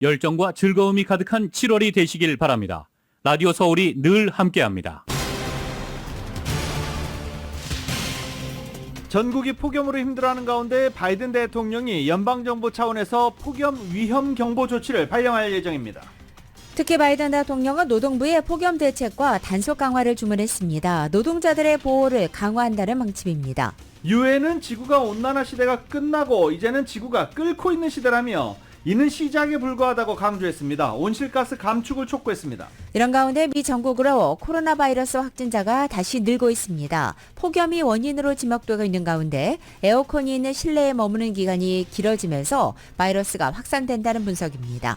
열정과 즐거움이 가득한 7월이 되시길 바랍니다. 라디오 서울이 늘 함께합니다. 전국이 폭염으로 힘들어하는 가운데 바이든 대통령이 연방정부 차원에서 폭염 위험 경보 조치를 발령할 예정입니다. 특히 바이든 대통령은 노동부의 폭염 대책과 단속 강화를 주문했습니다. 노동자들의 보호를 강화한다는 방침입니다. 유엔은 지구가 온난화 시대가 끝나고 이제는 지구가 끓고 있는 시대라며 이는 시작에 불과하다고 강조했습니다. 온실가스 감축을 촉구했습니다. 이런 가운데 미 전국으로 코로나 바이러스 확진자가 다시 늘고 있습니다. 폭염이 원인으로 지목되고 있는 가운데 에어컨이 있는 실내에 머무는 기간이 길어지면서 바이러스가 확산된다는 분석입니다.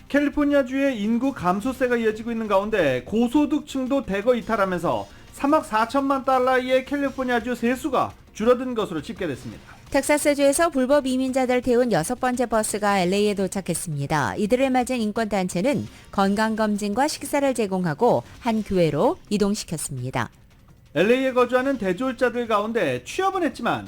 캘리포니아주의 인구 감소세가 이어지고 있는 가운데 고소득층도 대거 이탈하면서 3억 4천만 달러의 캘리포니아주 세수가 줄어든 것으로 집계됐습니다. 텍사스주에서 불법 이민자들 태운 6번째 버스가 LA에 도착했습니다. 이들을 맞은 인권단체는 건강검진과 식사를 제공하고 한 교회로 이동시켰습니다. LA에 거주하는 대졸자들 가운데 취업은 했지만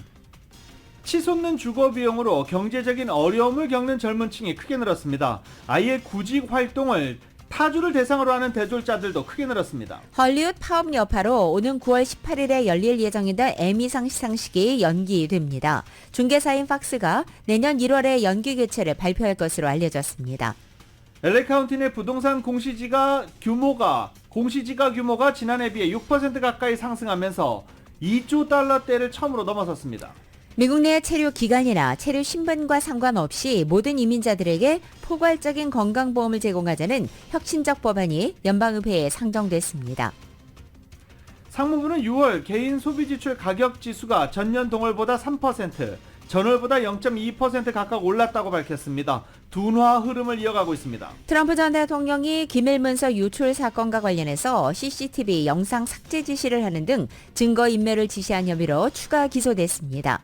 치솟는 주거 비용으로 경제적인 어려움을 겪는 젊은 층이 크게 늘었습니다. 아예 구직 활동을 타주를 대상으로 하는 대졸자들도 크게 늘었습니다. 헐리우드 파업 여파로 오는 9월 18일에 열릴 예정이던 에미상 시상식이 연기됩니다. 중개사인 팍스가 내년 1월에 연기 개최를 발표할 것으로 알려졌습니다. LA 카운티 내 부동산 공시지가 규모가 지난해 비해 6% 가까이 상승하면서 2조 달러대를 처음으로 넘어섰습니다. 미국 내 체류 기간이나 체류 신분과 상관없이 모든 이민자들에게 포괄적인 건강보험을 제공하자는 혁신적 법안이 연방의회에 상정됐습니다. 상무부는 6월 개인 소비지출 가격지수가 전년 동월보다 3%, 전월보다 0.2% 각각 올랐다고 밝혔습니다. 둔화 흐름을 이어가고 있습니다. 트럼프 전 대통령이 기밀문서 유출 사건과 관련해서 CCTV 영상 삭제 지시를 하는 등 증거인멸을 지시한 혐의로 추가 기소됐습니다.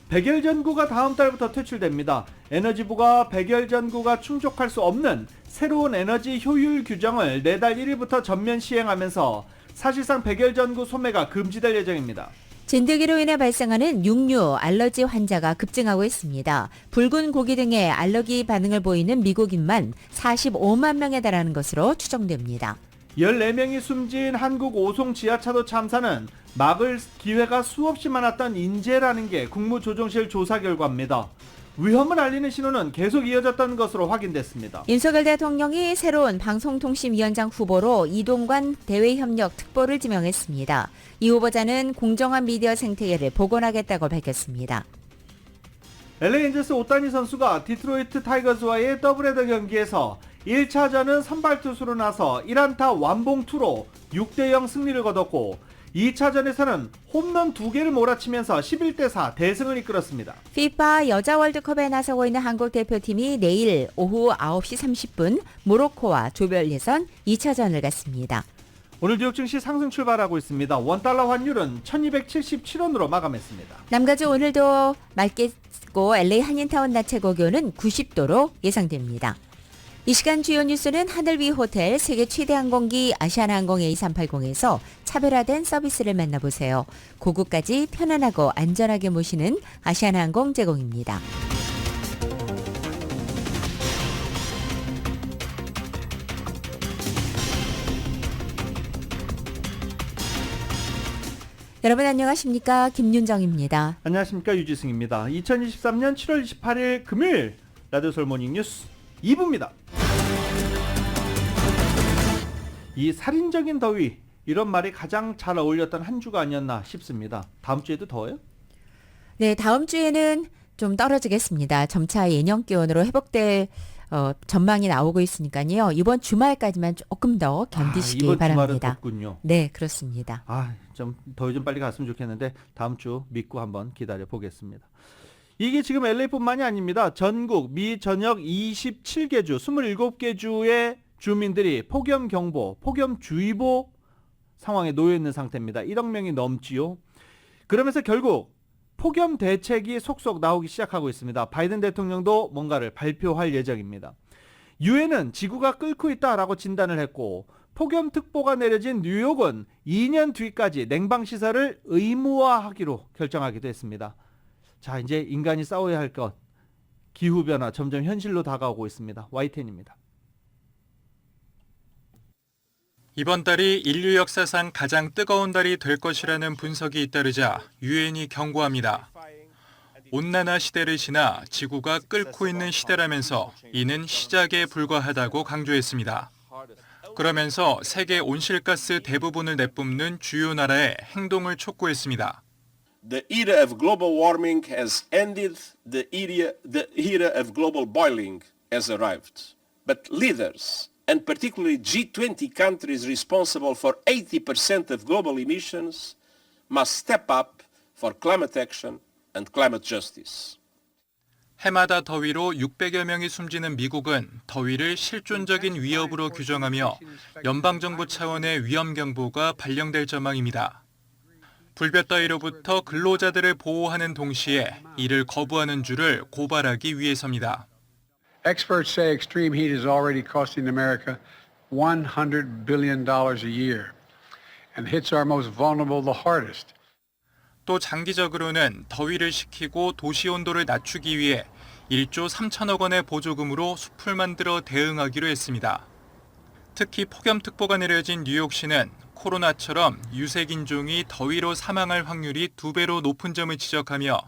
백열전구가 다음 달부터 퇴출됩니다. 에너지부가 백열전구가 충족할 수 없는 새로운 에너지 효율 규정을 내달 1일부터 전면 시행하면서 사실상 백열전구 소매가 금지될 예정입니다. 진드기로 인해 발생하는 육류 알러지 환자가 급증하고 있습니다. 붉은 고기 등의 알러기 반응을 보이는 미국인만 45만 명에 달하는 것으로 추정됩니다. 14명이 숨진 한국 오송 지하차도 참사는 막을 기회가 수없이 많았던 인재라는 게 국무조정실 조사 결과입니다. 위험을 알리는 신호는 계속 이어졌던 것으로 확인됐습니다. 윤석열 대통령이 새로운 방송통신위원장 후보로 이동관 대외협력 특보를 지명했습니다. 이 후보자는 공정한 미디어 생태계를 복원하겠다고 밝혔습니다. LA 엔젤스 오타니 선수가 디트로이트 타이거즈와의 더블헤더 경기에서 1차전은 선발 투수로 나서 1안타 완봉투로 6대0 승리를 거뒀고 2차전에서는 홈런 2개를 몰아치면서 11대4 대승을 이끌었습니다. FIFA 여자 월드컵에 나서고 있는 한국 대표팀이 내일 오후 9시 30분 모로코와 조별 예선 2차전을 갖습니다. 오늘 뉴욕 증시 상승 출발하고 있습니다. 원달러 환율은 1277원으로 마감했습니다. 남가주 오늘도 맑겠고 LA 한인타운 낮 최고기온은 90도로 예상됩니다. 이 시간 주요 뉴스는 하늘 위 호텔 세계 최대 항공기 아시아나항공 A380에서 차별화된 서비스를 만나보세요. 고국까지 편안하고 안전하게 모시는 아시아나항공 제공입니다. 여러분 안녕하십니까? 김윤정입니다. 안녕하십니까? 유지승입니다. 2023년 7월 28일 금요일 라디오 서울 모닝 뉴스 2부입니다. 이 살인적인 더위 이런 말이 가장 잘 어울렸던 한 주가 아니었나 싶습니다. 다음 주에도 더워요? 네, 다음 주에는 좀 떨어지겠습니다. 점차 예년 기온으로 회복될 전망이 나오고 있으니까요. 이번 주말까지만 조금 더 견디시기 이번 바랍니다. 주말은 덥군요. 네, 그렇습니다. 좀 더위 좀 빨리 갔으면 좋겠는데 다음 주 믿고 한번 기다려 보겠습니다. 이게 지금 LA뿐만이 아닙니다. 전국 미 전역 27개 주, 27개 주의 주민들이 폭염경보, 폭염주의보 상황에 놓여 있는 상태입니다. 1억 명이 넘지요. 그러면서 결국 폭염 대책이 속속 나오기 시작하고 있습니다. 바이든 대통령도 뭔가를 발표할 예정입니다. 유엔은 지구가 끓고 있다라고 진단을 했고 폭염특보가 내려진 뉴욕은 2년 뒤까지 냉방시설을 의무화하기로 결정하기도 했습니다. 자, 이제 인간이 싸워야 할 것 기후변화 점점 현실로 다가오고 있습니다. Y10입니다. 이번 달이 인류 역사상 가장 뜨거운 달이 될 것이라는 분석이 잇따르자 유엔이 경고합니다. 온난화 시대를 지나 지구가 끓고 있는 시대라면서 이는 시작에 불과하다고 강조했습니다. 그러면서 세계 온실가스 대부분을 내뿜는 주요 나라의 행동을 촉구했습니다. The era of global warming has ended, the era of global boiling has arrived. But leaders, and particularly G20 countries responsible for 80% of global emissions, must step up for climate action and climate justice. 해마다 더위로 600여 명이 숨지는 미국은 더위를 실존적인 위협으로 규정하며 연방정부 차원의 위험경보가 발령될 전망입니다. 불볕더위로부터 근로자들을 보호하는 동시에 이를 거부하는 주를 고발하기 위해서입니다. Experts say extreme heat is already costing America $100 billion a year and hits our most vulnerable the hardest. 또 장기적으로는 더위를 식히고 도시 온도를 낮추기 위해 1조 3천억 원의 보조금으로 숲을 만들어 대응하기로 했습니다. 특히 폭염특보가 내려진 뉴욕시는 코로나처럼 유색인종이 더위로 사망할 확률이 2배로 높은 점을 지적하며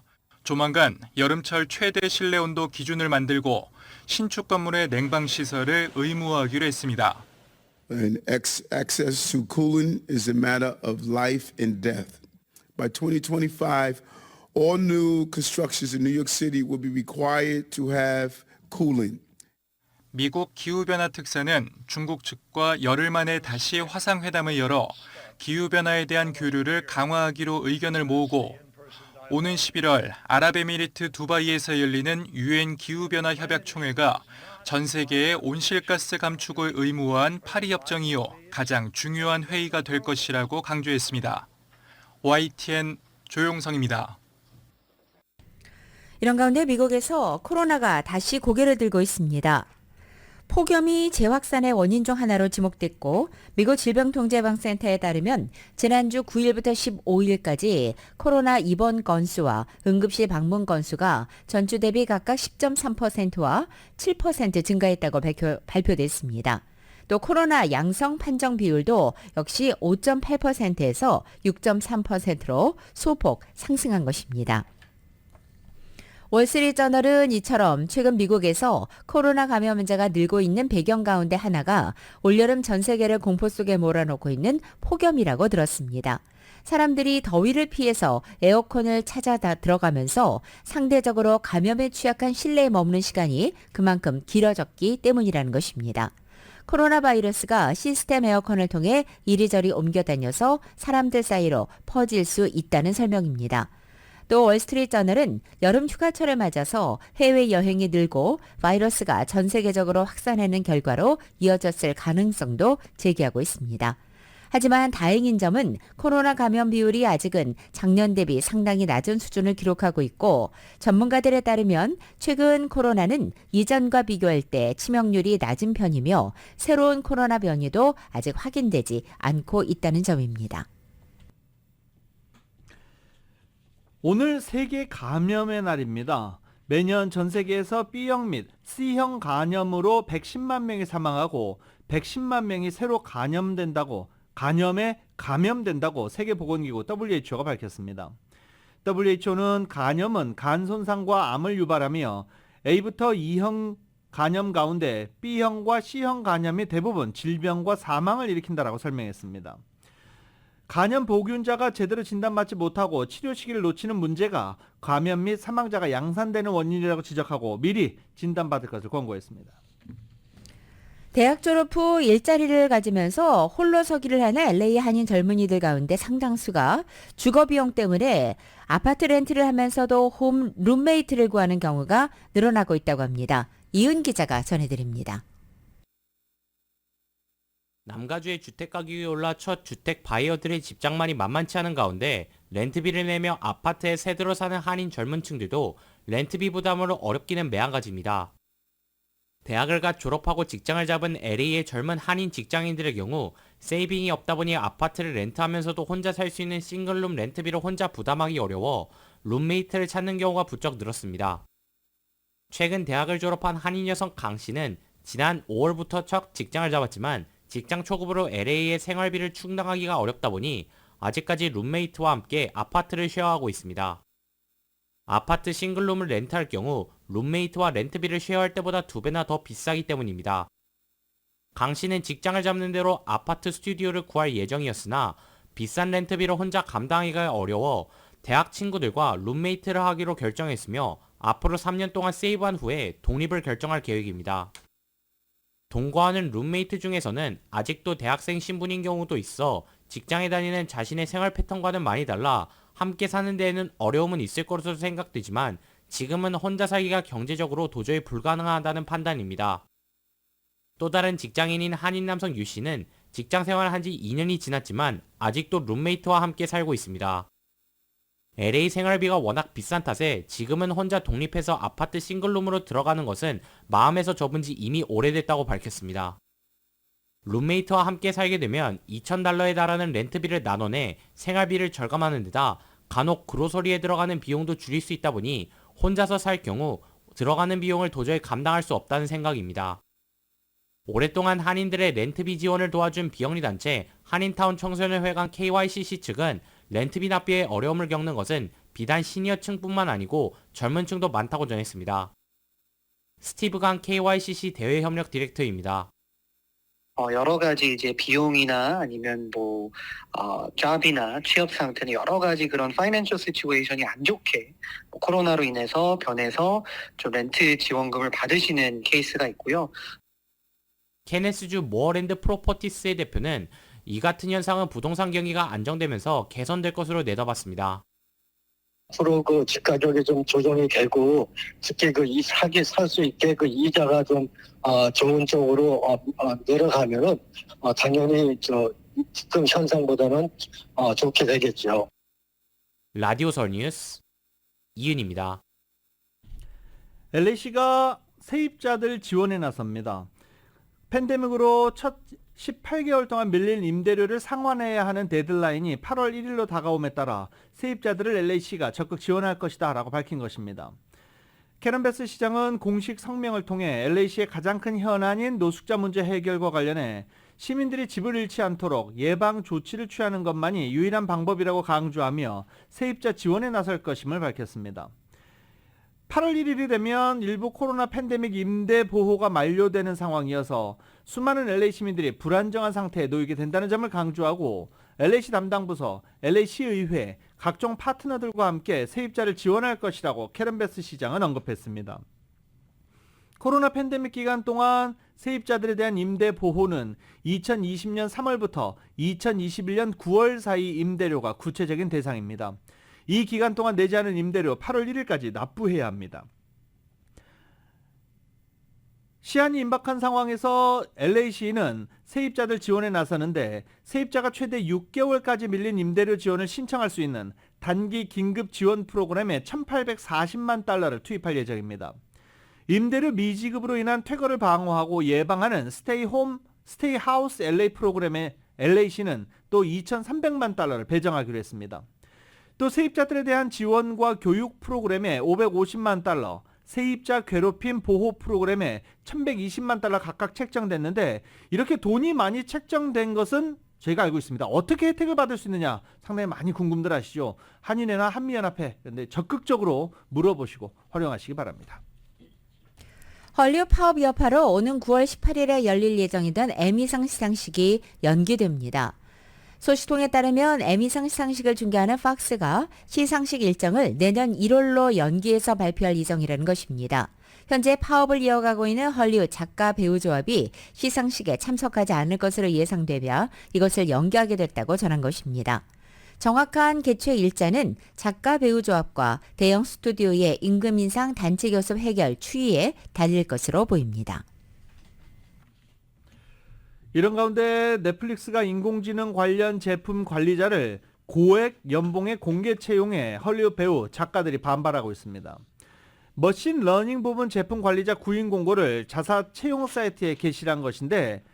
조만간 여름철 최대 실내 온도 기준을 만들고 신축 건물의 냉방시설을 의무화하기로 했습니다. And access to cooling is a matter of life and death. By 2025, all new constructions in New York City will be required to have cooling. 미국 기후변화 특사는 중국 측과 열흘 만에 다시 화상회담을 열어 기후변화에 대한 교류를 강화하기로 의견을 모으고 오는 11월 아랍에미리트 두바이에서 열리는 유엔 기후변화 협약총회가 전 세계의 온실가스 감축을 의무화한 파리 협정 이후 가장 중요한 회의가 될 것이라고 강조했습니다. YTN 조용성입니다. 이런 가운데 미국에서 코로나가 다시 고개를 들고 있습니다. 폭염이 재확산의 원인 중 하나로 지목됐고 미국 질병통제예방센터에 따르면 지난주 9일부터 15일까지 코로나 입원 건수와 응급실 방문 건수가 전주 대비 각각 10.3%와 7% 증가했다고 발표됐습니다. 또 코로나 양성 판정 비율도 역시 5.8%에서 6.3%로 소폭 상승한 것입니다. 월스트리트저널은 이처럼 최근 미국에서 코로나 감염 환자가 늘고 있는 배경 가운데 하나가 올여름 전 세계를 공포 속에 몰아넣고 있는 폭염이라고 들었습니다. 사람들이 더위를 피해서 에어컨을 찾아 들어가면서 상대적으로 감염에 취약한 실내에 머무는 시간이 그만큼 길어졌기 때문이라는 것입니다. 코로나 바이러스가 시스템 에어컨을 통해 이리저리 옮겨다녀서 사람들 사이로 퍼질 수 있다는 설명입니다. 또 월스트리트저널은 여름 휴가철을 맞아서 해외여행이 늘고 바이러스가 전 세계적으로 확산하는 결과로 이어졌을 가능성도 제기하고 있습니다. 하지만 다행인 점은 코로나 감염 비율이 아직은 작년 대비 상당히 낮은 수준을 기록하고 있고 전문가들에 따르면 최근 코로나는 이전과 비교할 때 치명률이 낮은 편이며 새로운 코로나 변이도 아직 확인되지 않고 있다는 점입니다. 오늘 세계 감염의 날입니다. 매년 전 세계에서 B형 및 C형 감염으로 110만 명이 사망하고 110만 명이 새로 감염에 감염된다고 세계보건기구 WHO가 밝혔습니다. WHO는 간염은 간 손상과 암을 유발하며 A부터 E형 간염 가운데 B형과 C형 간염이 대부분 질병과 사망을 일으킨다라고 설명했습니다. 간염 보균자가 제대로 진단받지 못하고 치료 시기를 놓치는 문제가 감염 및 사망자가 양산되는 원인이라고 지적하고 미리 진단받을 것을 권고했습니다. 대학 졸업 후 일자리를 가지면서 홀로 서기를 하는 LA 한인 젊은이들 가운데 상당수가 주거 비용 때문에 아파트 렌트를 하면서도 홈 룸메이트를 구하는 경우가 늘어나고 있다고 합니다. 이은 기자가 전해드립니다. 남가주의 주택 가격이 올라 첫 주택 바이어들의 집장만이 만만치 않은 가운데 렌트비를 내며 아파트에 새 들어 사는 한인 젊은 층들도 렌트비 부담으로 어렵기는 매한가지입니다. 대학을 갓 졸업하고 직장을 잡은 LA의 젊은 한인 직장인들의 경우 세이빙이 없다 보니 아파트를 렌트하면서도 혼자 살 수 있는 싱글룸 렌트비를 혼자 부담하기 어려워 룸메이트를 찾는 경우가 부쩍 늘었습니다. 최근 대학을 졸업한 한인 여성 강 씨는 지난 5월부터 첫 직장을 잡았지만 직장 초급으로 LA의 생활비를 충당하기가 어렵다 보니 아직까지 룸메이트와 함께 아파트를 쉐어하고 있습니다. 아파트 싱글룸을 렌트할 경우 룸메이트와 렌트비를 쉐어할 때보다 2배나 더 비싸기 때문입니다. 강 씨는 직장을 잡는 대로 아파트 스튜디오를 구할 예정이었으나 비싼 렌트비를 혼자 감당하기가 어려워 대학 친구들과 룸메이트를 하기로 결정했으며 앞으로 3년 동안 세이브한 후에 독립을 결정할 계획입니다. 동거하는 룸메이트 중에서는 아직도 대학생 신분인 경우도 있어 직장에 다니는 자신의 생활 패턴과는 많이 달라 함께 사는 데에는 어려움은 있을 것으로 생각되지만 지금은 혼자 살기가 경제적으로 도저히 불가능하다는 판단입니다. 또 다른 직장인인 한인 남성 유 씨는 직장 생활을 한 지 2년이 지났지만 아직도 룸메이트와 함께 살고 있습니다. LA 생활비가 워낙 비싼 탓에 지금은 혼자 독립해서 아파트 싱글룸으로 들어가는 것은 마음에서 접은 지 이미 오래됐다고 밝혔습니다. 룸메이트와 함께 살게 되면 $2,000에 달하는 렌트비를 나눠내 생활비를 절감하는 데다 간혹 그로서리에 들어가는 비용도 줄일 수 있다 보니 혼자서 살 경우 들어가는 비용을 도저히 감당할 수 없다는 생각입니다. 오랫동안 한인들의 렌트비 지원을 도와준 비영리 단체 한인타운 청소년회관 KYCC 측은 렌트비 납부에 어려움을 겪는 것은 비단 시니어층뿐만 아니고 젊은 층도 많다고 전했습니다. 스티브 강 KYCC 대외협력 디렉터입니다. 여러 가지 이제 비용이나 아니면 잡이나 취업 상태는 여러 가지 그런 파이낸셜 시츄에이션이 안 좋게 코로나로 인해서 변해서 좀 렌트 지원금을 받으시는 케이스가 있고요. 케네스주 모어랜드 프로퍼티스의 대표는 이 같은 현상은 부동산 경기가 안정되면서 개선될 것으로 내다봤습니다. 앞으로 그 집 가격이 좀 조정이 되고 특히 이 살 수 있게 그 이자가 좀 좋은 쪽으로 내려가면은 당연히 지금 현상보다는 좋게 되겠죠. 라디오 설 뉴스 이은입니다. LA시가 세입자들 지원에 나섭니다. 팬데믹으로 첫 18개월 동안 밀린 임대료를 상환해야 하는 데드라인이 8월 1일로 다가옴에 따라 세입자들을 LA시가 적극 지원할 것이다 라고 밝힌 것입니다. 캐런 베스 시장은 공식 성명을 통해 LA시의 가장 큰 현안인 노숙자 문제 해결과 관련해 시민들이 집을 잃지 않도록 예방 조치를 취하는 것만이 유일한 방법이라고 강조하며 세입자 지원에 나설 것임을 밝혔습니다. 8월 1일이 되면 일부 코로나 팬데믹 임대 보호가 만료되는 상황이어서 수많은 LA 시민들이 불안정한 상태에 놓이게 된다는 점을 강조하고 LA시 담당 부서, LA시 의회, 각종 파트너들과 함께 세입자를 지원할 것이라고 캐런 베스 시장은 언급했습니다. 코로나 팬데믹 기간 동안 세입자들에 대한 임대 보호는 2020년 3월부터 2021년 9월 사이 임대료가 구체적인 대상입니다. 이 기간 동안 내지 않은 임대료 8월 1일까지 납부해야 합니다. 시한이 임박한 상황에서 LA시는 세입자들 지원에 나서는데 세입자가 최대 6개월까지 밀린 임대료 지원을 신청할 수 있는 단기 긴급 지원 프로그램에 $1,840만 달러를 투입할 예정입니다. 임대료 미지급으로 인한 퇴거를 방어하고 예방하는 스테이 하우스 LA 프로그램에 LA시는 또 $2,300만 달러를 배정하기로 했습니다. 또 세입자들에 대한 지원과 교육 프로그램에 $550만 달러, 세입자 괴롭힘 보호 프로그램에 $1,120만 달러 각각 책정됐는데 이렇게 돈이 많이 책정된 것은 저희가 알고 있습니다. 어떻게 혜택을 받을 수 있느냐 상당히 많이 궁금들 하시죠. 한인회나 한미연합회 근데 적극적으로 물어보시고 활용하시기 바랍니다. 헐리우드 파업 여파로 오는 9월 18일에 열릴 예정이던 에미상 시상식이 연기됩니다. 소식통에 따르면 에미상 시상식을 중계하는 팍스가 시상식 일정을 내년 1월로 연기해서 발표할 예정이라는 것입니다. 현재 파업을 이어가고 있는 헐리우드 작가 배우 조합이 시상식에 참석하지 않을 것으로 예상되며 이것을 연기하게 됐다고 전한 것입니다. 정확한 개최 일자는 작가 배우 조합과 대형 스튜디오의 임금 인상 단체 교섭 해결 추이에 달릴 것으로 보입니다. 이런 가운데 넷플릭스가 인공지능 관련 제품 관리자를 고액 연봉에 공개 채용해 헐리우드 배우, 작가들이 반발하고 있습니다. 머신 러닝 부분 제품 관리자 구인 공고를 자사 채용 사이트에 게시한 것인데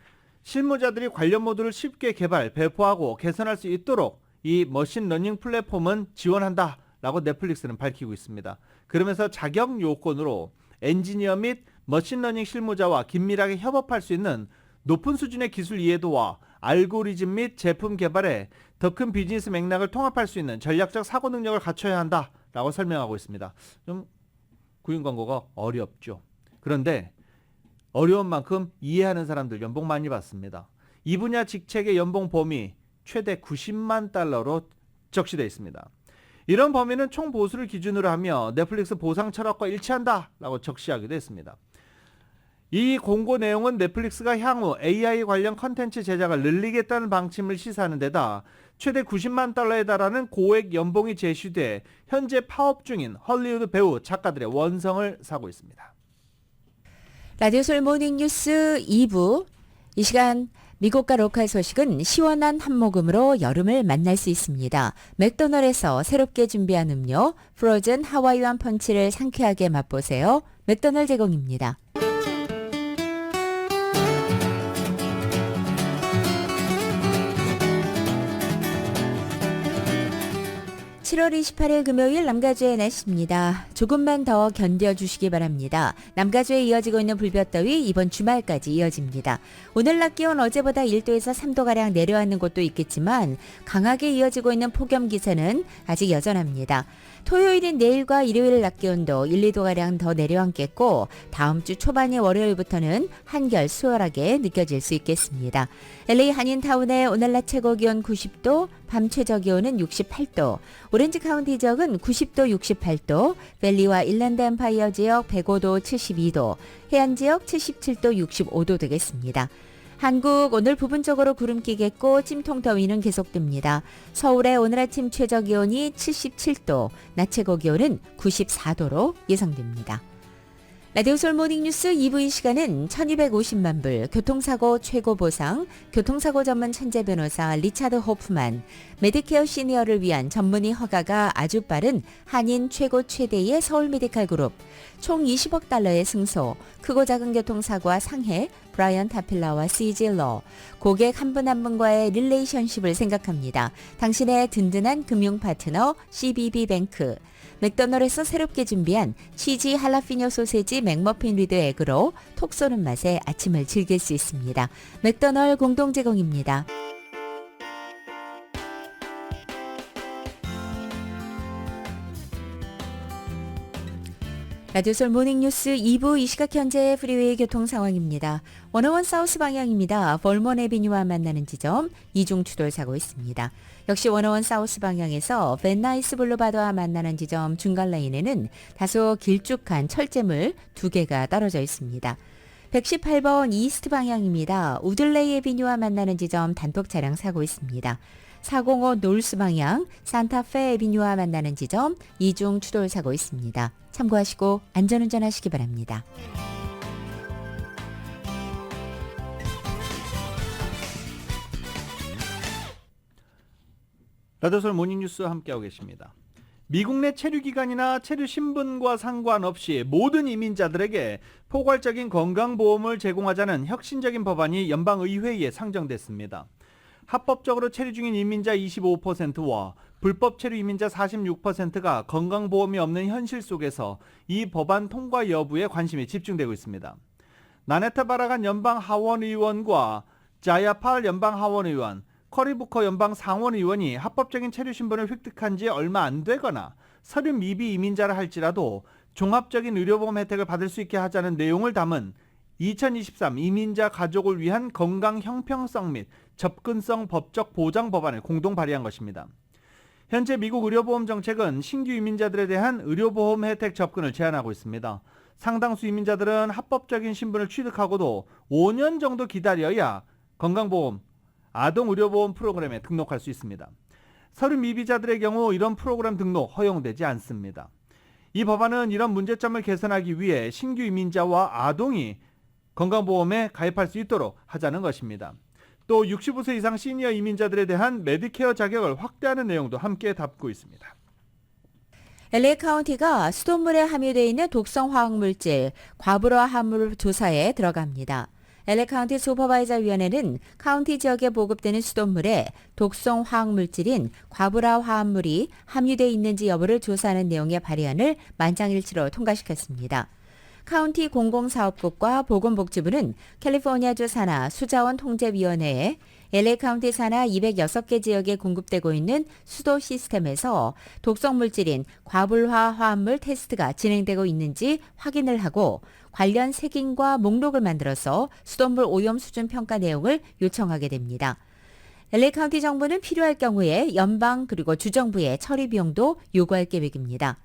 실무자들이 관련 모듈을 쉽게 개발, 배포하고 개선할 수 있도록 이 머신 러닝 플랫폼은 지원한다라고 넷플릭스는 밝히고 있습니다. 그러면서 자격 요건으로 엔지니어 및 머신러닝 실무자와 긴밀하게 협업할 수 있는 높은 수준의 기술 이해도와 알고리즘 및 제품 개발에 더 큰 비즈니스 맥락을 통합할 수 있는 전략적 사고 능력을 갖춰야 한다라고 설명하고 있습니다. 좀 구인 광고가 어렵죠. 그런데 어려운 만큼 이해하는 사람들 연봉 많이 받습니다. 이 분야 직책의 연봉 범위 최대 90만 달러로 적시되어 있습니다. 이런 범위는 총 보수를 기준으로 하며 넷플릭스 보상 철학과 일치한다라고 적시하기도 했습니다. 이 공고 내용은 넷플릭스가 향후 AI 관련 컨텐츠 제작을 늘리겠다는 방침을 시사하는 데다 최대 90만 달러에 달하는 고액 연봉이 제시돼 현재 파업 중인 헐리우드 배우 작가들의 원성을 사고 있습니다. 라디오솔 모닝뉴스 2부, 이 시간 미국과 로컬 소식은 시원한 한 모금으로 여름을 만날 수 있습니다. 맥도널드에서 새롭게 준비한 음료 프로즌 하와이안 펀치를 상쾌하게 맛보세요. 맥도널드 제공입니다. 7월 28일 금요일 남가주의 날씨입니다. 조금만 더 견뎌주시기 바랍니다. 남가주에 이어지고 있는 불볕더위 이번 주말까지 이어집니다. 오늘 낮 기온 어제보다 1도에서 3도가량 내려앉는 곳도 있겠지만 강하게 이어지고 있는 폭염 기세는 아직 여전합니다. 토요일인 내일과 일요일 낮 기온도 1, 2도가량 더 내려앉겠고 다음 주 초반의 월요일부터는 한결 수월하게 느껴질 수 있겠습니다. LA 한인타운의 오늘 낮 최고 기온 90도, 밤 최저 기온은 68도, 오렌지 카운티 지역은 90도, 68도, 밸리와 일랜드 엠파이어 지역 105도, 72도, 해안 지역 77도, 65도 되겠습니다. 한국 오늘 부분적으로 구름 끼겠고 찜통 더위는 계속됩니다. 서울의 오늘 아침 최저 기온이 77도, 낮 최고 기온은 94도로 예상됩니다. 라디오솔 모닝뉴스 2부 이 시간은 1250만 불, 교통사고 최고 보상, 교통사고 전문 천재 변호사 리차드 호프만, 메디케어 시니어를 위한 전문의 허가가 아주 빠른 한인 최고 최대의 서울 메디칼 그룹, 총 20억 달러의 승소, 크고 작은 교통사고와 상해, 브라이언 타필라와 CG러, 고객 한 분 한 분과의 릴레이션십을 생각합니다. 당신의 든든한 금융 파트너 CBB뱅크, 맥도널드에서 새롭게 준비한 치즈 할라피뇨 소세지 맥머핀 위드 에그로 톡 쏘는 맛에 아침을 즐길 수 있습니다. 맥도널드 공동 제공입니다. 라디오솔 모닝뉴스 2부 이 시각 현재 프리웨이 교통 상황입니다. 101 사우스 방향입니다. 벌먼 에비뉴와 만나는 지점 이중 추돌 사고 있습니다. 역시 101 사우스 방향에서 벤나이스 블루바드와 만나는 지점 중간 라인에는 다소 길쭉한 철제물 2개가 떨어져 있습니다. 118번 이스트 방향입니다. 우들레이 에비뉴와 만나는 지점 단독 차량 사고 있습니다. 405 놀스 방향 산타페 에비뉴와 만나는 지점 이중 추돌 사고 있습니다. 참고하시고 안전운전 하시기 바랍니다. 라디오솔 모닝뉴스 함께하고 계십니다. 미국 내 체류기간이나 체류 신분과 상관없이 모든 이민자들에게 포괄적인 건강보험을 제공하자는 혁신적인 법안이 연방의회에 상정됐습니다. 합법적으로 체류 중인 이민자 25%와 불법 체류 이민자 46%가 건강보험이 없는 현실 속에서 이 법안 통과 여부에 관심이 집중되고 있습니다. 나네타 바라간 연방 하원의원과 자야팔 연방 하원의원, 커리 부커 연방 상원의원이 합법적인 체류 신분을 획득한 지 얼마 안 되거나 서류 미비 이민자라 할지라도 종합적인 의료보험 혜택을 받을 수 있게 하자는 내용을 담은 2023 이민자 가족을 위한 건강 형평성 및 접근성 법적 보장 법안을 공동 발의한 것입니다. 현재 미국 의료보험 정책은 신규 이민자들에 대한 의료보험 혜택 접근을 제한하고 있습니다. 상당수 이민자들은 합법적인 신분을 취득하고도 5년 정도 기다려야 건강보험, 아동의료보험 프로그램에 등록할 수 있습니다. 서류 미비자들의 경우 이런 프로그램 등록 허용되지 않습니다. 이 법안은 이런 문제점을 개선하기 위해 신규 이민자와 아동이 건강보험에 가입할 수 있도록 하자는 것입니다. 또 65세 이상 시니어 이민자들에 대한 메디케어 자격을 확대하는 내용도 함께 담고 있습니다. LA 카운티가 수돗물에 함유되어 있는 독성 화학물질 과부라 함물 조사에 들어갑니다. LA 카운티 슈퍼바이저 위원회는 카운티 지역에 보급되는 수돗물에 독성 화학물질인 과부라 화합물이 함유되어 있는지 여부를 조사하는 내용의 발의안을 만장일치로 통과시켰습니다. 카운티 공공사업국과 보건복지부는 캘리포니아주 산하 수자원 통제위원회에 LA 카운티 산하 206개 지역에 공급되고 있는 수도 시스템에서 독성 물질인 과불화 화합물 테스트가 진행되고 있는지 확인을 하고 관련 색인과 목록을 만들어서 수돗물 오염 수준 평가 내용을 요청하게 됩니다. LA 카운티 정부는 필요할 경우에 연방 그리고 주정부의 처리 비용도 요구할 계획입니다.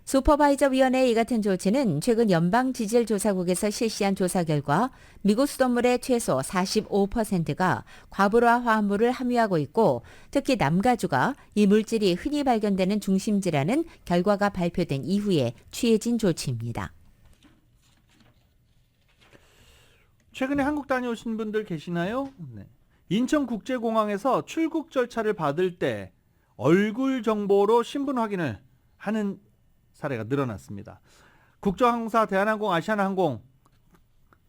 슈퍼바이저 위원회의 이 같은 조치는 최근 연방 지질 조사국에서 실시한 조사 결과 미국 수돗물의 최소 45%가 과불화 화합물을 함유하고 있고 특히 남가주가 이 물질이 흔히 발견되는 중심지라는 결과가 발표된 이후에 취해진 조치입니다. 최근에 한국 다녀오신 분들 계시나요? 네. 인천국제공항에서 출국 절차를 받을 때 얼굴 정보로 신분 확인을 하는 사례가 늘어났습니다. 국제항공사 대한항공, 아시아나항공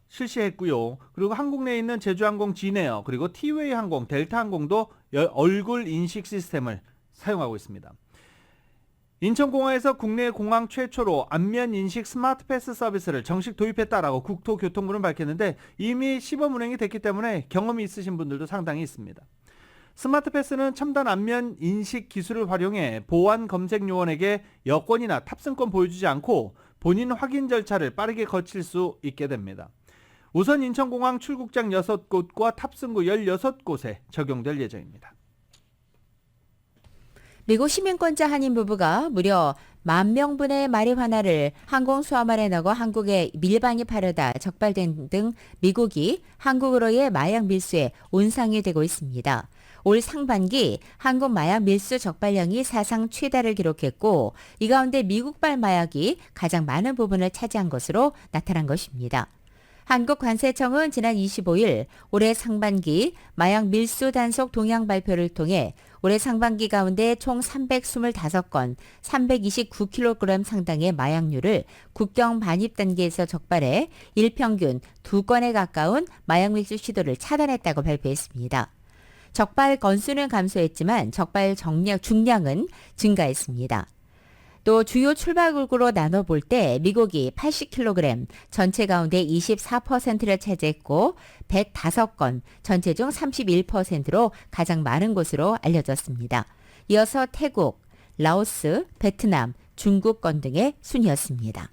실시했고요. 그리고 한국 내에 있는 제주항공, 진에어, 그리고 티웨이 항공, 델타항공도 얼굴 인식 시스템을 사용하고 있습니다. 인천공항에서 국내 공항 최초로 안면 인식 스마트 패스 서비스를 정식 도입했다라고 국토교통부는 밝혔는데 이미 시범 운행이 됐기 때문에 경험이 있으신 분들도 상당히 있습니다. 스마트 패스는 첨단 안면 인식 기술을 활용해 보안 검색 요원에게 여권이나 탑승권 보여주지 않고 본인 확인 절차를 빠르게 거칠 수 있게 됩니다. 우선 인천공항 출국장 6곳과 탑승구 16곳에 적용될 예정입니다. 미국 시민권자 한인 부부가 무려 10,000명분의 마리화나를 항공 수화물에 넣어 한국에 밀반입하려다 적발된 등 미국이 한국으로의 마약 밀수에 온상이 되고 있습니다. 올 상반기 한국 마약 밀수 적발량이 사상 최다를 기록했고 이 가운데 미국발 마약이 가장 많은 부분을 차지한 것으로 나타난 것입니다. 한국관세청은 지난 25일 올해 상반기 마약 밀수 단속 동향 발표를 통해 올해 상반기 가운데 총 325건, 329kg 상당의 마약류를 국경 반입 단계에서 적발해 일평균 2건에 가까운 마약 밀수 시도를 차단했다고 발표했습니다. 적발 건수는 감소했지만 적발 중량은 증가했습니다. 또 주요 출발국으로 나눠볼 때 미국이 80kg, 전체 가운데 24%를 차지했고 105건, 전체 중 31%로 가장 많은 곳으로 알려졌습니다. 이어서 태국, 라오스, 베트남, 중국 건 등의 순이었습니다.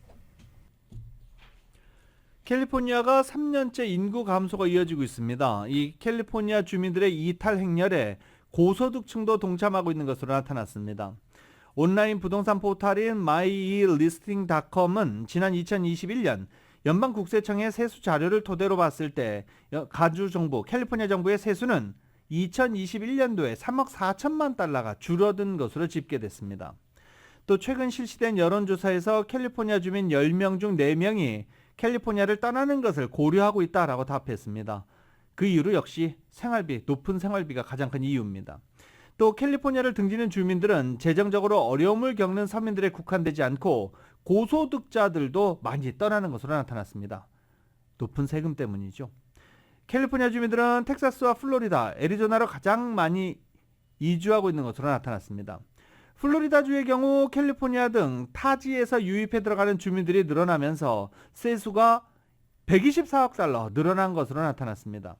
캘리포니아가 3년째 인구 감소가 이어지고 있습니다. 이 캘리포니아 주민들의 이탈 행렬에 고소득층도 동참하고 있는 것으로 나타났습니다. 온라인 부동산 포털인 mylisting.com은 지난 2021년 연방국세청의 세수 자료를 토대로 봤을 때 가주 정부, 캘리포니아 정부의 세수는 2021년도에 3억 4천만 달러가 줄어든 것으로 집계됐습니다. 또 최근 실시된 여론조사에서 캘리포니아 주민 10명 중 4명이 캘리포니아를 떠나는 것을 고려하고 있다라고 답했습니다. 그 이유로 역시 높은 생활비가 가장 큰 이유입니다. 또 캘리포니아를 등지는 주민들은 재정적으로 어려움을 겪는 서민들에 국한되지 않고 고소득자들도 많이 떠나는 것으로 나타났습니다. 높은 세금 때문이죠. 캘리포니아 주민들은 텍사스와 플로리다, 애리조나로 가장 많이 이주하고 있는 것으로 나타났습니다. 플로리다주의 경우 캘리포니아 등 타지에서 유입해 들어가는 주민들이 늘어나면서 세수가 124억 달러 늘어난 것으로 나타났습니다.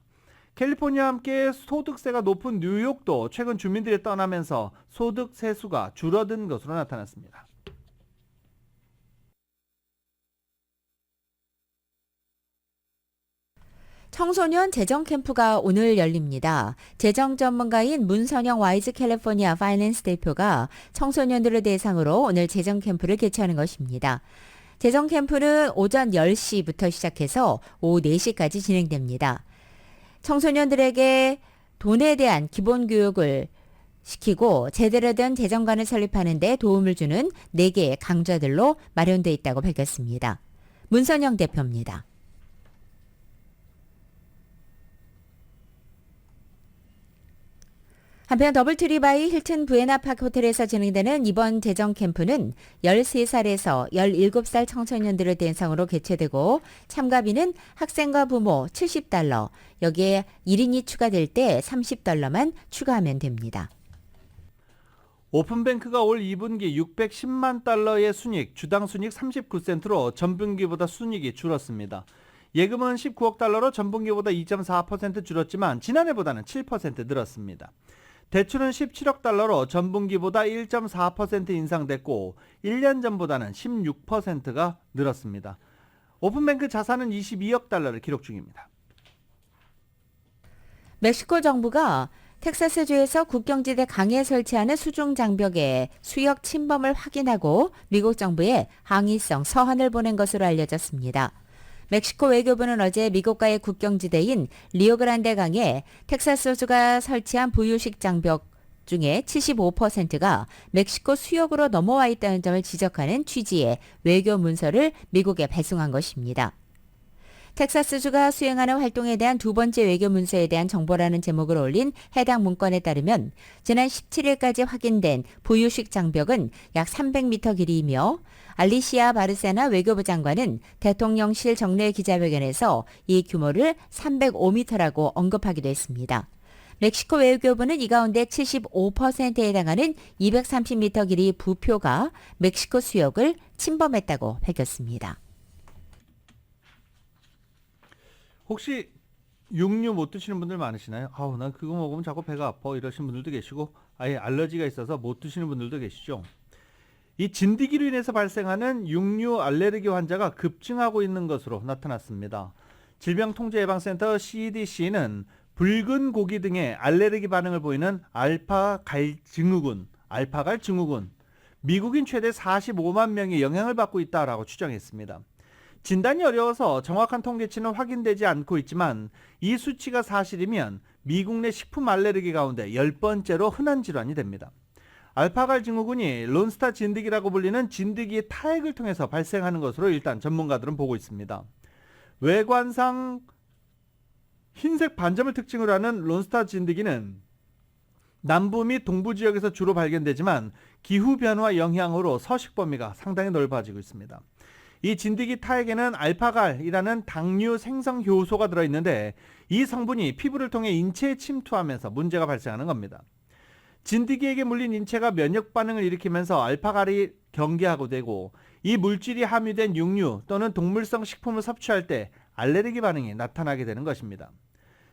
캘리포니아와 함께 소득세가 높은 뉴욕도 최근 주민들이 떠나면서 소득 세수가 줄어든 것으로 나타났습니다. 청소년 재정 캠프가 오늘 열립니다. 재정 전문가인 문선영 와이즈 캘리포니아 파이낸스 대표가 청소년들을 대상으로 오늘 재정 캠프를 개최하는 것입니다. 재정 캠프는 오전 10시부터 시작해서 오후 4시까지 진행됩니다. 청소년들에게 돈에 대한 기본 교육을 시키고 제대로 된 재정관을 설립하는 데 도움을 주는 4개의 강좌들로 마련되어 있다고 밝혔습니다. 문선영 대표입니다. 한편 더블트리바이 힐튼 부에나파크 호텔에서 진행되는 이번 재정 캠프는 13살에서 17살 청소년들을 대상으로 개최되고 참가비는 학생과 부모 $70, 여기에 1인이 추가될 때 $30만 추가하면 됩니다. 오픈뱅크가 올 2분기 610만 달러의 순이익, 주당 순이익 39센트로 전분기보다 순이익이 줄었습니다. 예금은 19억 달러로 전분기보다 2.4% 줄었지만 지난해보다는 7% 늘었습니다. 대출은 17억 달러로 전분기보다 1.4% 인상됐고 1년 전보다는 16%가 늘었습니다. 오픈뱅크 자산은 22억 달러를 기록 중입니다. 멕시코 정부가 텍사스주에서 국경지대 강에 설치하는 수중 장벽의 수역 침범을 확인하고 미국 정부에 항의성 서한을 보낸 것으로 알려졌습니다. 멕시코 외교부는 어제 미국과의 국경지대인 리오그란데 강에 텍사스주가 설치한 부유식 장벽 중에 75%가 멕시코 수역으로 넘어와 있다는 점을 지적하는 취지의 외교 문서를 미국에 배송한 것입니다. 텍사스주가 수행하는 활동에 대한 두 번째 외교 문서에 대한 정보라는 제목을 올린 해당 문건에 따르면 지난 17일까지 확인된 부유식 장벽은 약 300m 길이이며 알리시아 바르세나 외교부 장관은 대통령실 정례 기자회견에서 이 규모를 305m라고 언급하기도 했습니다. 멕시코 외교부는 이 가운데 75%에 해당하는 230m 길이 부표가 멕시코 수역을 침범했다고 밝혔습니다. 혹시 육류 못 드시는 분들 많으시나요? 아우, 난 그거 먹으면 자꾸 배가 아파 이러시는 분들도 계시고 아예 알러지가 있어서 못 드시는 분들도 계시죠. 이 진드기로 인해서 발생하는 육류 알레르기 환자가 급증하고 있는 것으로 나타났습니다. 질병통제예방센터 CDC는 붉은 고기 등의 알레르기 반응을 보이는 알파갈 증후군, 미국인 최대 45만 명이 영향을 받고 있다라고 추정했습니다. 진단이 어려워서 정확한 통계치는 확인되지 않고 있지만 이 수치가 사실이면 미국 내 식품 알레르기 가운데 10번째로 흔한 질환이 됩니다. 알파갈 증후군이 론스타 진드기라고 불리는 진드기의 타액을 통해서 발생하는 것으로 일단 전문가들은 보고 있습니다. 외관상 흰색 반점을 특징으로 하는 론스타 진드기는 남부 및 동부 지역에서 주로 발견되지만 기후변화 영향으로 서식 범위가 상당히 넓어지고 있습니다. 이 진드기 타액에는 알파갈이라는 당류 생성 효소가 들어있는데 이 성분이 피부를 통해 인체에 침투하면서 문제가 발생하는 겁니다. 진드기에게 물린 인체가 면역 반응을 일으키면서 알파갈이 경계하고 되고 이 물질이 함유된 육류 또는 동물성 식품을 섭취할 때 알레르기 반응이 나타나게 되는 것입니다.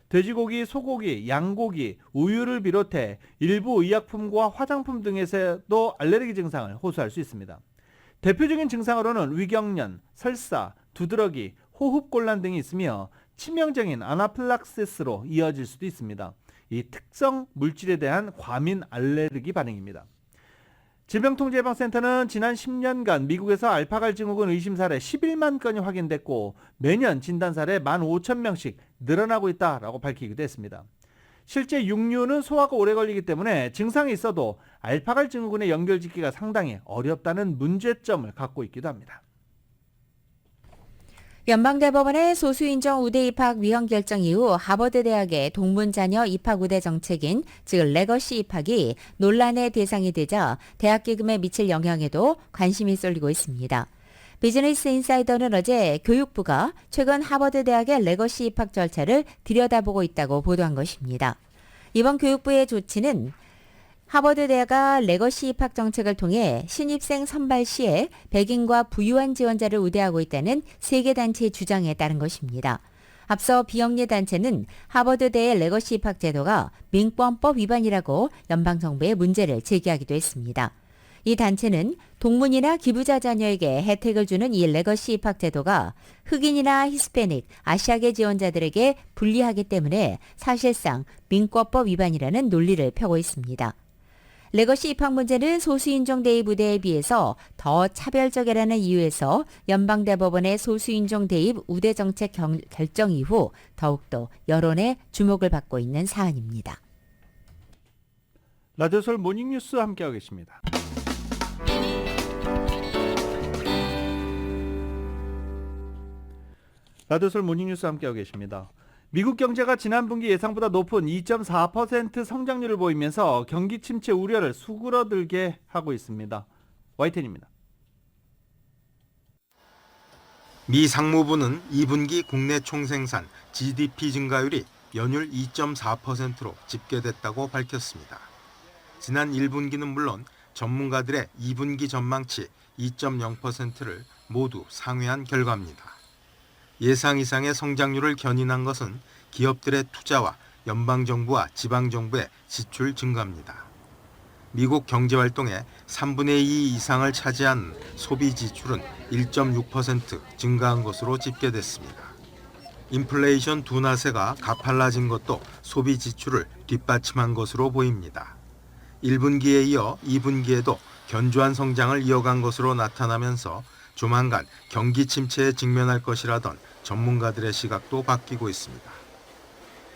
돼지고기, 소고기, 양고기, 우유를 비롯해 일부 의약품과 화장품 등에서도 알레르기 증상을 호소할 수 있습니다. 대표적인 증상으로는 위경련, 설사, 두드러기, 호흡곤란 등이 있으며 치명적인 아나필락시스로 이어질 수도 있습니다. 이 특성 물질에 대한 과민 알레르기 반응입니다. 질병통제예방센터는 지난 10년간 미국에서 알파갈 증후군 의심 사례 11만 건이 확인됐고 매년 진단 사례 15,000명씩 늘어나고 있다라고 밝히기도 했습니다. 실제 육류는 소화가 오래 걸리기 때문에 증상이 있어도 알파갈 증후군에 연결짓기가 상당히 어렵다는 문제점을 갖고 있기도 합니다. 연방대법원의 소수인정 우대 입학 위헌 결정 이후 하버드 대학의 동문 자녀 입학 우대 정책인 즉 레거시 입학이 논란의 대상이 되자 대학 기금에 미칠 영향에도 관심이 쏠리고 있습니다. 비즈니스 인사이더는 어제 교육부가 최근 하버드 대학의 레거시 입학 절차를 들여다보고 있다고 보도한 것입니다. 이번 교육부의 조치는 하버드 대학가 레거시 입학 정책을 통해 신입생 선발 시에 백인과 부유한 지원자를 우대하고 있다는 세계 단체의 주장에 따른 것입니다. 앞서 비영리 단체는 하버드대의 레거시 입학 제도가 민권법 위반이라고 연방정부에 문제를 제기하기도 했습니다. 이 단체는 동문이나 기부자 자녀에게 혜택을 주는 이 레거시 입학 제도가 흑인이나 히스패닉, 아시아계 지원자들에게 불리하기 때문에 사실상 민권법 위반이라는 논리를 펴고 있습니다. 레거시 입학 문제는 소수인종 대입 우대에 비해서 더 차별적이라는 이유에서 연방대법원의 소수인종 대입 우대 정책 결정 이후 더욱더 여론의 주목을 받고 있는 사안입니다. 라디오 서울 모닝뉴스 함께하고 계십니다. 라디오 서울 모닝뉴스 함께하고 계십니다. 미국 경제가 지난 분기 예상보다 높은 2.4% 성장률을 보이면서 경기 침체 우려를 수그러들게 하고 있습니다. YTN입니다. 미 상무부는 2분기 국내 총생산 GDP 증가율이 연율 2.4%로 집계됐다고 밝혔습니다. 지난 1분기는 물론 전문가들의 2분기 전망치 2.0%를 모두 상회한 결과입니다. 예상 이상의 성장률을 견인한 것은 기업들의 투자와 연방정부와 지방정부의 지출 증가입니다. 미국 경제활동의 3분의 2 이상을 차지한 소비 지출은 1.6% 증가한 것으로 집계됐습니다. 인플레이션 둔화세가 가팔라진 것도 소비 지출을 뒷받침한 것으로 보입니다. 1분기에 이어 2분기에도 견조한 성장을 이어간 것으로 나타나면서 조만간 경기 침체에 직면할 것이라던 전문가들의 시각도 바뀌고 있습니다.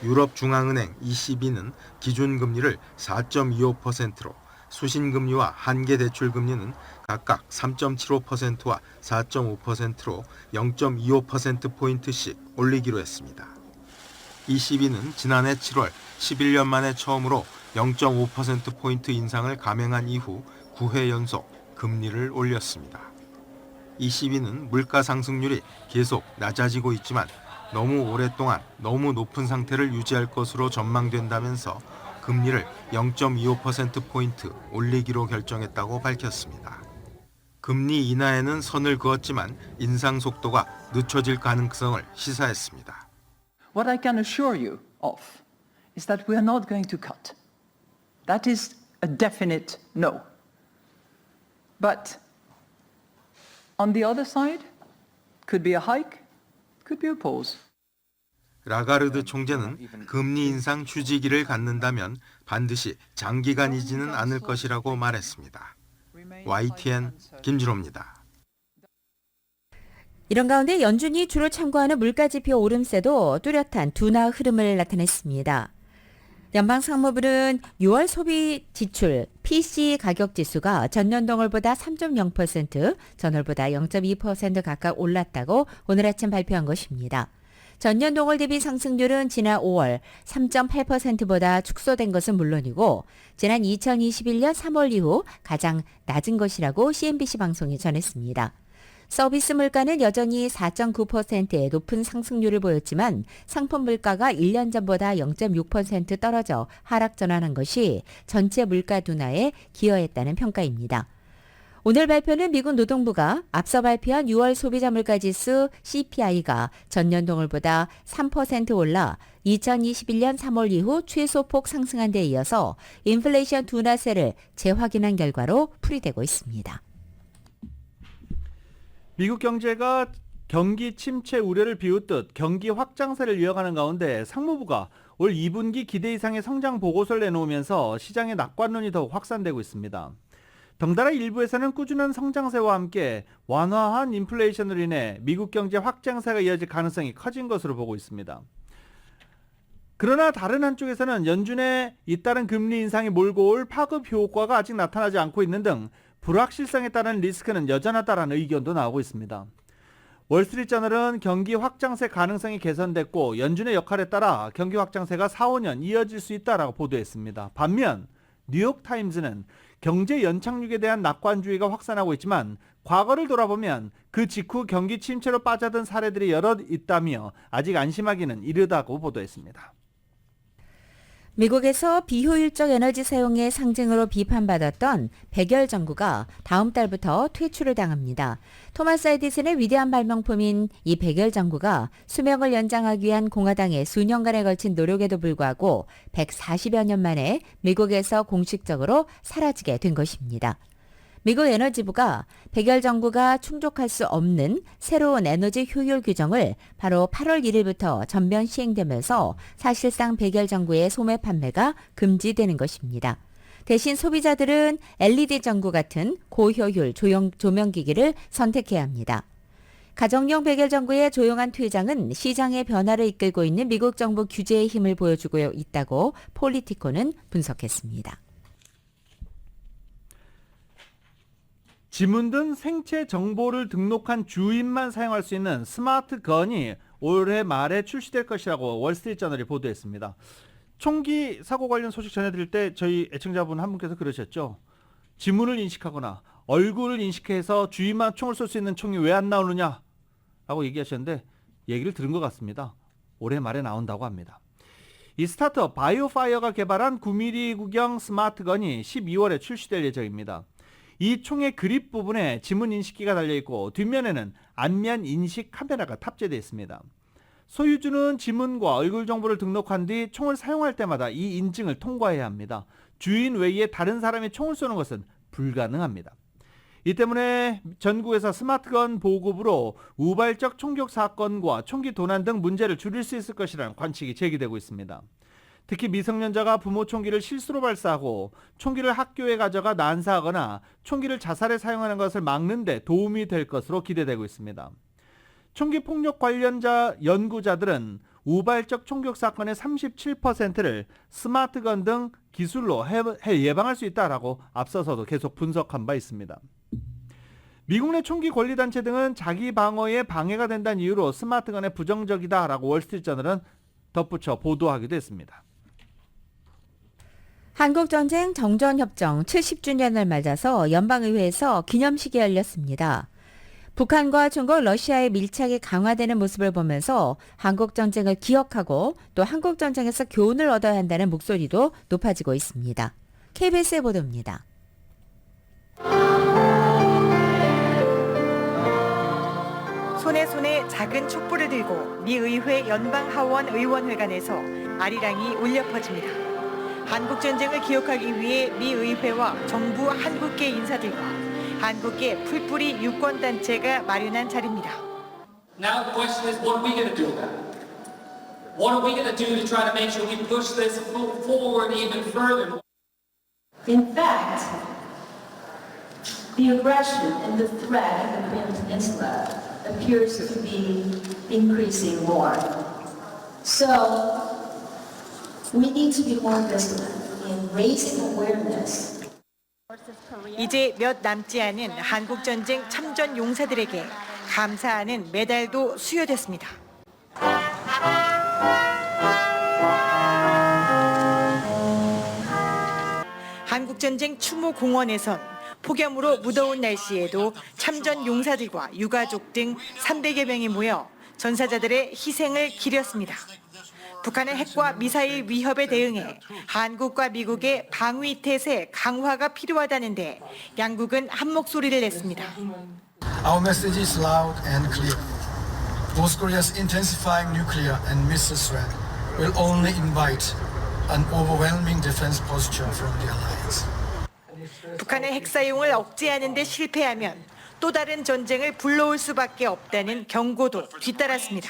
유럽중앙은행 ECB는 기준금리를 4.25%로 수신금리와 한계대출금리는 각각 3.75%와 4.5%로 0.25%포인트씩 올리기로 했습니다. ECB는 지난해 7월 11년 만에 처음으로 0.5%포인트 인상을 감행한 이후 9회 연속 금리를 올렸습니다. ECB는 물가 상승률이 계속 낮아지고 있지만 너무 오랫동안 너무 높은 상태를 유지할 것으로 전망된다면서 금리를 0.25%포인트 올리기로 결정했다고 밝혔습니다. 금리 인하에는 선을 그었지만 인상 속도가 늦춰질 가능성을 시사했습니다. What I can assure you of is that we are not going to cut. That is a definite no. But on the other side, could be a hike, could be a pause. 라가르드 총재는 금리 인상 휴지기를 갖는다면 반드시 장기간이지는 않을 것이라고 말했습니다. YTN 김진호입니다. 이런 가운데 연준이 주로 참고하는 물가지표 오름세도 뚜렷한 둔화 흐름을 나타냈습니다. 연방상무부는 6월 소비 지출 PC 가격 지수가 전년 동월보다 3.0%, 전월보다 0.2% 각각 올랐다고 오늘 아침 발표한 것입니다. 전년 동월 대비 상승률은 지난 5월 3.8%보다 축소된 것은 물론이고 지난 2021년 3월 이후 가장 낮은 것이라고 CNBC 방송이 전했습니다. 서비스 물가는 여전히 4.9%의 높은 상승률을 보였지만 상품 물가가 1년 전보다 0.6% 떨어져 하락 전환한 것이 전체 물가 둔화에 기여했다는 평가입니다. 오늘 발표는 미국 노동부가 앞서 발표한 6월 소비자 물가 지수 CPI가 전년 동월보다 3% 올라 2021년 3월 이후 최소폭 상승한 데 이어서 인플레이션 둔화세를 재확인한 결과로 풀이되고 있습니다. 미국 경제가 경기 침체 우려를 비웃듯 경기 확장세를 이어가는 가운데 상무부가 올 2분기 기대 이상의 성장 보고서를 내놓으면서 시장의 낙관론이 더욱 확산되고 있습니다. 덩달아 일부에서는 꾸준한 성장세와 함께 완화한 인플레이션으로 인해 미국 경제 확장세가 이어질 가능성이 커진 것으로 보고 있습니다. 그러나 다른 한쪽에서는 연준의 잇따른 금리 인상이 몰고 올 파급 효과가 아직 나타나지 않고 있는 등 불확실성에 따른 리스크는 여전하다라는 의견도 나오고 있습니다. 월스트리트저널은 경기 확장세 가능성이 개선됐고 연준의 역할에 따라 경기 확장세가 4, 5년 이어질 수 있다라고 보도했습니다. 반면 뉴욕타임즈는 경제 연착륙에 대한 낙관주의가 확산하고 있지만 과거를 돌아보면 그 직후 경기 침체로 빠져든 사례들이 여러 있다며 아직 안심하기는 이르다고 보도했습니다. 미국에서 비효율적 에너지 사용의 상징으로 비판받았던 백열 전구가 다음 달부터 퇴출을 당합니다. 토마스 에디슨의 위대한 발명품인 이 백열 전구가 수명을 연장하기 위한 공화당의 수년간에 걸친 노력에도 불구하고 140여 년 만에 미국에서 공식적으로 사라지게 된 것입니다. 미국 에너지부가 백열 전구가 충족할 수 없는 새로운 에너지 효율 규정을 바로 8월 1일부터 전면 시행되면서 사실상 백열 전구의 소매 판매가 금지되는 것입니다. 대신 소비자들은 LED 전구 같은 고효율 조명기기를 선택해야 합니다. 가정용 백열 전구의 조용한 퇴장은 시장의 변화를 이끌고 있는 미국 정부 규제의 힘을 보여주고 있다고 폴리티코는 분석했습니다. 지문 등 생체 정보를 등록한 주인만 사용할 수 있는 스마트 건이 올해 말에 출시될 것이라고 월스트리트저널이 보도했습니다. 총기 사고 관련 소식 전해드릴 때 저희 애청자분 한 분께서 그러셨죠. 지문을 인식하거나 얼굴을 인식해서 주인만 총을 쏠 수 있는 총이 왜 안 나오느냐 라고 얘기하셨는데 얘기를 들은 것 같습니다. 올해 말에 나온다고 합니다. 이 스타트업 바이오파이어가 개발한 9mm 구경 스마트건이 12월에 출시될 예정입니다. 이 총의 그립 부분에 지문 인식기가 달려있고 뒷면에는 안면 인식 카메라가 탑재되어 있습니다. 소유주는 지문과 얼굴 정보를 등록한 뒤 총을 사용할 때마다 이 인증을 통과해야 합니다. 주인 외에 다른 사람이 총을 쏘는 것은 불가능합니다. 이 때문에 전국에서 스마트건 보급으로 우발적 총격 사건과 총기 도난 등 문제를 줄일 수 있을 것이라는 관측이 제기되고 있습니다. 특히 미성년자가 부모 총기를 실수로 발사하고 총기를 학교에 가져가 난사하거나 총기를 자살에 사용하는 것을 막는 데 도움이 될 것으로 기대되고 있습니다. 총기 폭력 관련자 연구자들은 우발적 총격 사건의 37%를 스마트건 등 기술로 예방할 수 있다라고 앞서서도 계속 분석한 바 있습니다. 미국 내 총기 권리단체 등은 자기 방어에 방해가 된다는 이유로 스마트건에 부정적이다라고 월스트리트저널은 덧붙여 보도하기도 했습니다. 한국전쟁 정전협정 70주년을 맞아서 연방의회에서 기념식이 열렸습니다. 북한과 중국, 러시아의 밀착이 강화되는 모습을 보면서 한국전쟁을 기억하고 또 한국전쟁에서 교훈을 얻어야 한다는 목소리도 높아지고 있습니다. KBS의 보도입니다. 손에 작은 촛불을 들고 미 의회 연방하원 의원회관에서 아리랑이 울려 퍼집니다. 한국전쟁을 기억하기 위해 미 의회와 정부 한국계 인사들과 한국계 풀뿌리 유권단체가 마련한 자리입니다. Now the question is, what are we going to do about it? What are we going to do to try to make sure we push this forward even further? In fact, the aggression and the threat of the Korean Peninsula appears to be increasing more. So, we need to be more vigilant in raising awareness. 이제 몇 남지 않은 한국전쟁 참전 용사들에게 감사하는 메달도 수여됐습니다. 한국전쟁 추모 공원에선 폭염으로 무더운 날씨에도 참전 용사들과 유가족 등 300여 명이 모여 전사자들의 희생을 기렸습니다. 북한의 핵과 미사일 위협에 대응해 한국과 미국의 방위 태세 강화가 필요하다는데 양국은 한 목소리를 냈습니다. Our message is loud and clear. North Korea's intensifying nuclear and missile threat will only invite an overwhelming defense posture from the alliance. 북한의 핵 사용을 억제하는 데 실패하면 또 다른 전쟁을 불러올 수밖에 없다는 경고도 뒤따랐습니다.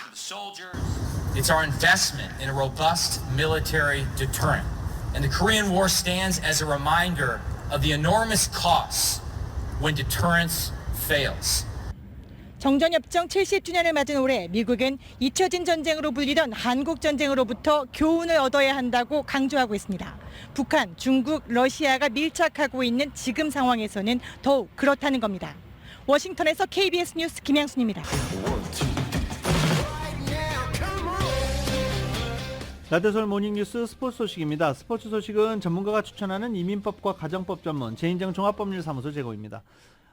It's our investment in a robust military deterrent. And the Korean War stands as a reminder of the enormous costs when deterrence fails. 정전협정 70주년을 맞은 올해 미국은 잊혀진 전쟁으로 불리던 한국전쟁으로부터 교훈을 얻어야 한다고 강조하고 있습니다. 북한, 중국, 러시아가 밀착하고 있는 지금 상황에서는 더욱 그렇다는 겁니다. 워싱턴에서 KBS 뉴스 김양순입니다. 라디오서울 모닝뉴스 스포츠 소식입니다. 스포츠 소식은 전문가가 추천하는 이민법과 가정법 전문 제인정 종합법률사무소 제공입니다.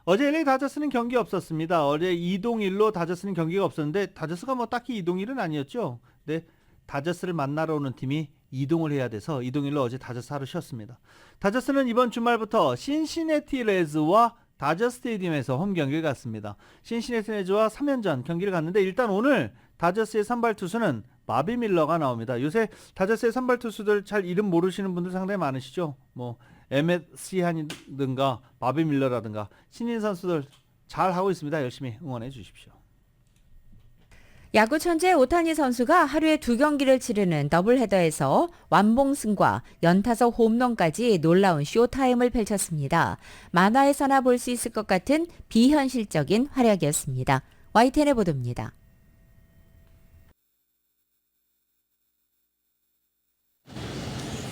어제 LA 다저스는 경기 없었습니다. 어제 이동일로 다저스는 경기가 없었는데 다저스가 뭐 딱히 이동일은 아니었죠. 근데 다저스를 만나러 오는 팀이 이동을 해야 돼서 이동일로 어제 다저스 하루 쉬었습니다. 다저스는 이번 주말부터 신시내티 레즈와 다저 스테디움에서 홈 경기를 갔습니다. 신시내티 레즈와 3연전 경기를 갔는데 일단 오늘 다저스의 선발 투수는 바비 밀러가 나옵니다. 요새 다저스의 선발 투수들 잘 이름 모르시는 분들 상당히 많으시죠. 뭐 에멧 시한이든가 바비 밀러라든가 신인 선수들 잘 하고 있습니다. 열심히 응원해 주십시오. 야구 천재 오타니 선수가 하루에 2경기를 치르는 더블헤더에서 완봉승과 연타석 홈런까지 놀라운 쇼타임을 펼쳤습니다. 만화에서나 볼 수 있을 것 같은 비현실적인 활약이었습니다. YTN의 보도입니다.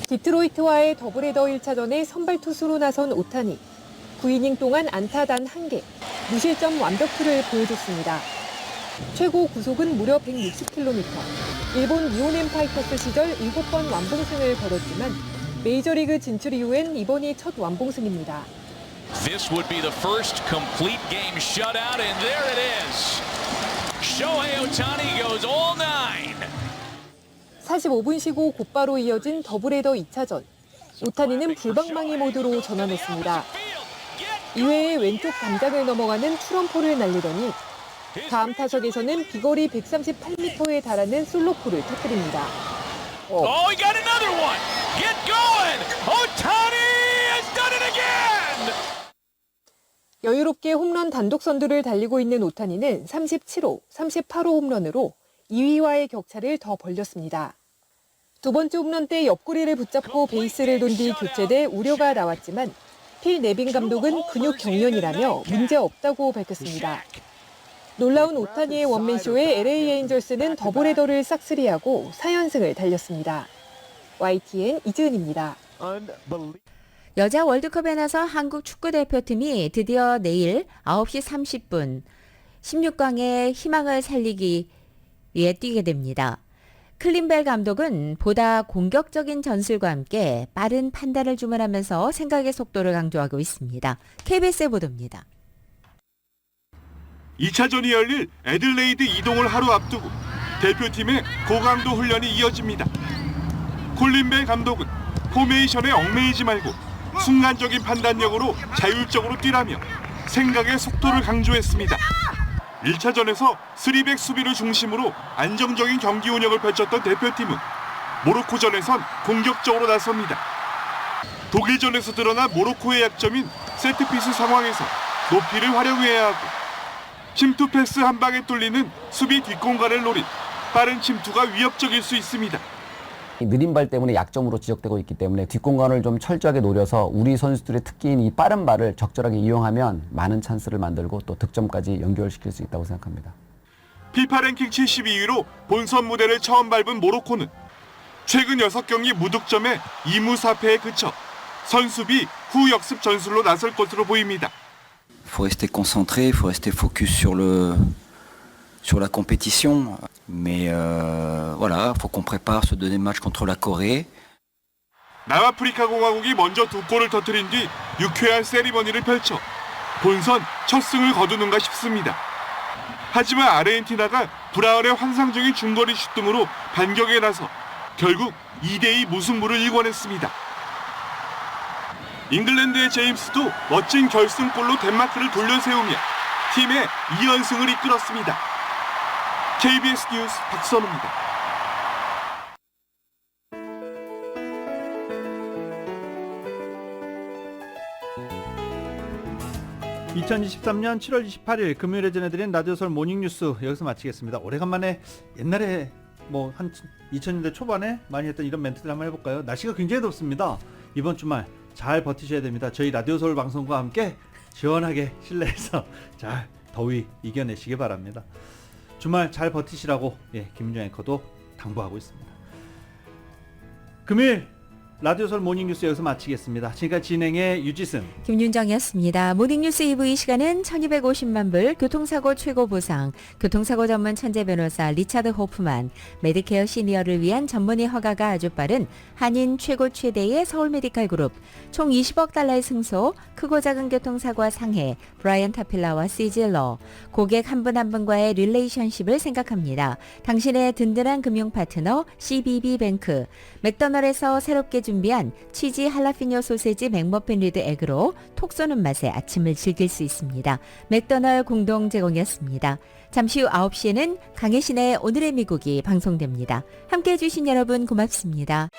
디트로이트와의 더블헤더 1차전에 선발 투수로 나선 오타니. 9이닝 동안 안타 단 1개, 무실점 완벽투를 보여줬습니다. 최고 구속은 무려 160km. 일본 이오넨 파이터스 시절 7번 완봉승을 거뒀지만 메이저리그 진출 이후엔 이번이 첫 완봉승입니다. This would be the first complete game shutout, and there it is. Shohei Ohtani goes all 9. 45분 쉬고 곧바로 이어진 더블헤더 2차전. 오타니는 불방망이 모드로 전환했습니다. 이외에 왼쪽 담장을 넘어가는 투런포를 날리더니 다음 타석에서는 비거리 138m에 달하는 솔로포를 터뜨립니다. Oh, he got another one. Get going. Ohtani has done it again. 여유롭게 홈런 단독 선두를 달리고 있는 오타니는 37호, 38호 홈런으로 2위와의 격차를 더 벌렸습니다. 두 번째 홈런 때 옆구리를 붙잡고 베이스를 돈 뒤 교체돼 우려가 나왔지만 필 네빈 감독은 근육 경련이라며 문제 없다고 밝혔습니다. 놀라운 오타니의 원맨쇼에 LA 에인절스는 더블헤더를 싹쓸이하고 4연승을 달렸습니다. YTN 이지은입니다. 여자 월드컵에 나서 한국 축구대표팀이 드디어 내일 9시 30분 16강의 희망을 살리기 위해 뛰게 됩니다. 클린벨 감독은 보다 공격적인 전술과 함께 빠른 판단을 주문하면서 생각의 속도를 강조하고 있습니다. KBS의 보도입니다. 2차전이 열릴 애들레이드 이동을 하루 앞두고 대표팀의 고강도 훈련이 이어집니다. 콜린벨 감독은 포메이션에 얽매이지 말고 순간적인 판단력으로 자율적으로 뛰라며 생각의 속도를 강조했습니다. 1차전에서 3백 수비를 중심으로 안정적인 경기 운영을 펼쳤던 대표팀은 모로코전에선 공격적으로 나섭니다. 독일전에서 드러난 모로코의 약점인 세트피스 상황에서 높이를 활용해야 하고 침투 패스 한 방에 뚫리는 수비 뒷공간을 노린 빠른 침투가 위협적일 수 있습니다. 느린 발 때문에 약점으로 지적되고 있기 때문에 뒷공간을 좀 철저하게 노려서 우리 선수들의 특기인 이 빠른 발을 적절하게 이용하면 많은 찬스를 만들고 또 득점까지 연결시킬 수 있다고 생각합니다. 피파 랭킹 72위로 본선 무대를 처음 밟은 모로코는 최근 6경기 무득점에 2무 4패에 그쳐 선수비 후 역습 전술로 나설 것으로 보입니다. faut rester concentré, il faut rester focus sur la compétition. Mais voilà, faut qu'on prépare ce deuxième match contre la Corée. 남아프리카 공화국이 먼저 2골을 터뜨린 뒤 유쾌한 세리머니를 펼쳐 본선 첫 승을 거두는가 싶습니다. 하지만 아르헨티나가 브라운의 환상적인 중거리 슛 등으로 반격에 나서 결국 2대2 무승부를 일궈냈습니다. 잉글랜드의 제임스도 멋진 결승골로 덴마크를 돌려세우며 팀의 2연승을 이끌었습니다. KBS 뉴스 박선우입니다. (2023년 7월 28일) 금요일에 전해드린 라디오설 모닝뉴스 여기서 마치겠습니다. 오래간만에 옛날에 뭐 한 2000년대 초반에 많이 했던 이런 멘트들 한번 해볼까요? 날씨가 굉장히 덥습니다. 이번 주말 잘 버티셔야 됩니다. 저희 라디오서울 방송과 함께 시원하게 실내에서 잘 더위 이겨내시기 바랍니다. 주말 잘 버티시라고 김민정 앵커도 당부하고 있습니다. 금요일 라디오설 모닝뉴스 여기서 마치겠습니다. 지금까지 진행의 유지승, 김윤정이었습니다. 모닝뉴스 2부 이 시간은 1250만 불 교통사고 최고 보상, 교통사고 전문 천재 변호사 리차드 호프만, 메디케어 시니어를 위한 전문의 허가가 아주 빠른 한인 최고 최대의 서울 메디칼 그룹, 총 20억 달러의 승소, 크고 작은 교통사고와 상해, 브라이언 타필라와 시질러, 고객 한 분 한 분과의 릴레이션십을 생각합니다. 당신의 든든한 금융 파트너 CBB뱅크, 맥도널드에서 새롭게 준비한 치즈 할라피뇨 소세지 맥머핀 리드 에그로 톡 쏘는 맛에 아침을 즐길 수 있습니다. 맥도널드 공동 제공이었습니다. 잠시 후 9시에는 강혜신의 오늘의 미국이 방송됩니다. 함께해 주신 여러분 고맙습니다.